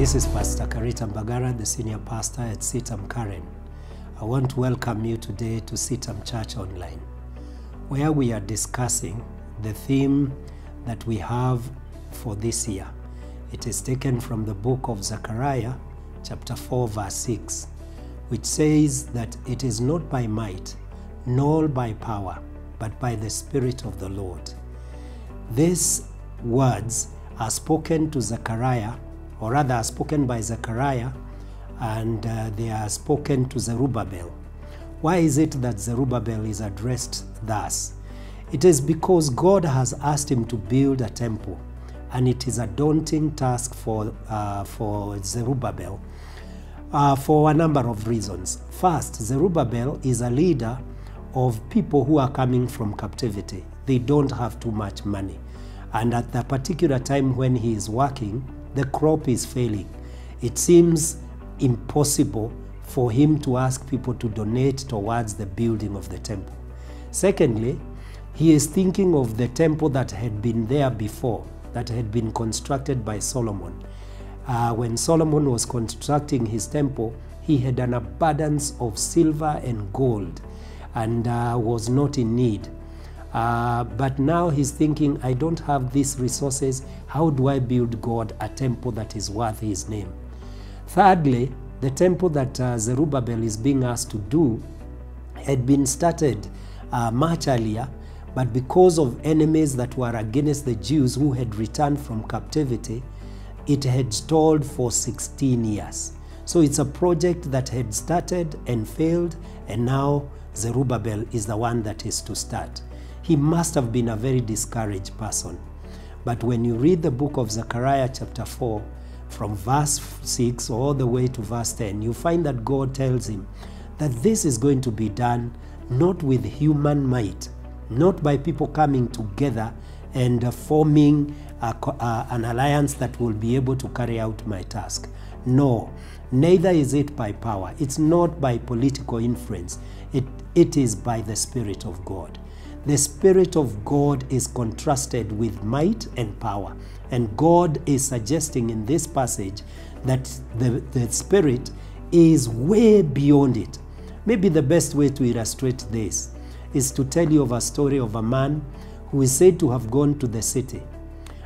This is Pastor Karita Mbagara, the senior pastor at CITAM Karen. I want to welcome you today to CITAM Church Online, where we are discussing the theme that we have for this year. It is taken from the book of Zechariah, chapter 4, verse 6, which says that it is not by might, nor by power, but by the Spirit of the Lord. These words are spoken to Zechariah, or rather are spoken by Zechariah, and they are spoken to Zerubbabel. Why is it that Zerubbabel is addressed thus? It is because God has asked him to build a temple, and it is a daunting task for Zerubbabel for a number of reasons. First, Zerubbabel is a leader of people who are coming from captivity. They don't have too much money. And at the particular time when he is working, the crop is failing. It seems impossible for him to ask people to donate towards the building of the temple. Secondly, he is thinking of the temple that had been there before, that had been constructed by Solomon. When Solomon was constructing his temple, he had an abundance of silver and gold and was not in need. But now he's thinking, I don't have these resources. How do I build God a temple that is worth his name? Thirdly, the temple that Zerubbabel is being asked to do had been started much earlier, but because of enemies that were against the Jews who had returned from captivity, it had stalled for 16 years. So it's a project that had started and failed, and now Zerubbabel is the one that is to start. He must have been a very discouraged person. But when you read the book of Zechariah chapter 4, from verse 6 all the way to verse 10, you find that God tells him that this is going to be done not with human might, not by people coming together and forming an alliance that will be able to carry out my task. No, neither is it by power. It's not by political influence. It is by the Spirit of God. The Spirit of God is contrasted with might and power. And God is suggesting in this passage that the Spirit is way beyond it. Maybe the best way to illustrate this is to tell you of a story of a man who is said to have gone to the city.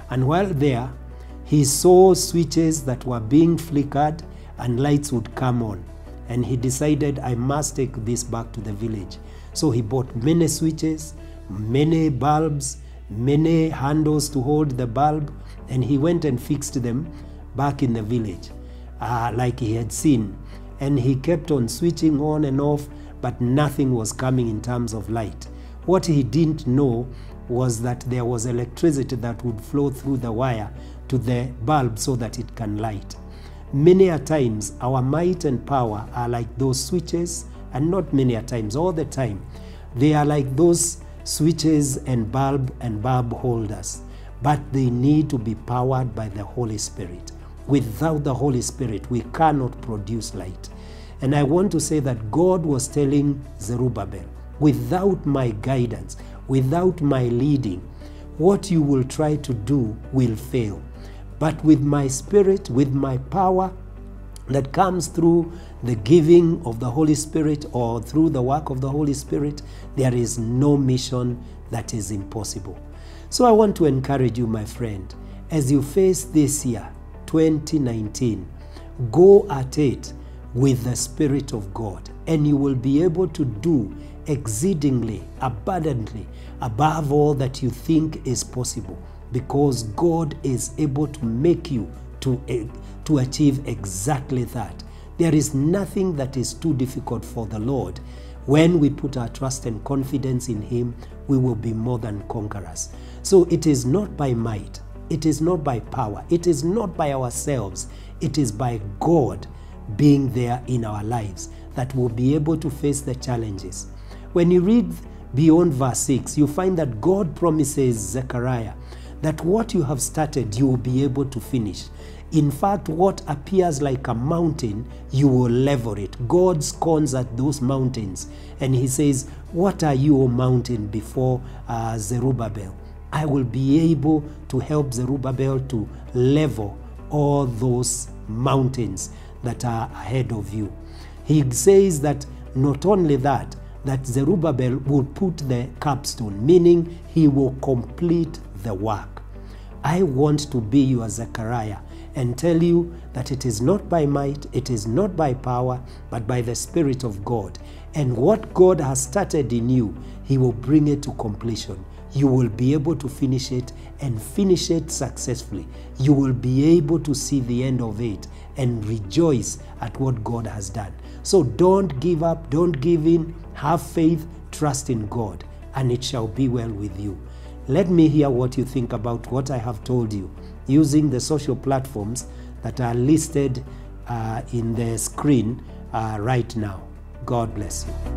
And while there, he saw switches that were being flickered and lights would come on. And he decided, I must take this back to the village. So he bought many switches, many bulbs, many handles to hold the bulb, and he went and fixed them back in the village like he had seen. And he kept on switching on and off, but nothing was coming in terms of light. What he didn't know was that there was electricity that would flow through the wire to the bulb so that it can light. Many a times our might and power are like those switches, and not many a times, all the time. They are like those switches and bulb holders, but they need to be powered by the Holy Spirit. Without the Holy Spirit, we cannot produce light. And I want to say that God was telling Zerubbabel, without my guidance, without my leading, what you will try to do will fail. But with my Spirit, with my power that comes through the giving of the Holy Spirit or through the work of the Holy Spirit, there is no mission that is impossible. So I want to encourage you, my friend, as you face this year, 2019, go at it with the Spirit of God, and you will be able to do exceedingly, abundantly, above all that you think is possible, because God is able to make you to achieve exactly that. There is nothing that is too difficult for the Lord. When we put our trust and confidence in him, we will be more than conquerors. So it is not by might, it is not by power, it is not by ourselves, it is by God being there in our lives that we'll be able to face the challenges. When you read beyond verse 6, you find that God promises Zechariah that what you have started, you will be able to finish. In fact, what appears like a mountain, you will level it. God scorns at those mountains, and he says, what are you, O mountain, before Zerubbabel? I will be able to help Zerubbabel to level all those mountains that are ahead of you. He says that not only that Zerubbabel will put the capstone, meaning he will complete the work. I want to be your Zechariah and tell you that it is not by might, it is not by power, but by the Spirit of God. And what God has started in you, he will bring it to completion. You will be able to finish it and finish it successfully. You will be able to see the end of it and rejoice at what God has done. So don't give up, don't give in, have faith, trust in God, and it shall be well with you. Let me hear what you think about what I have told you using the social platforms that are listed in the screen right now. God bless you.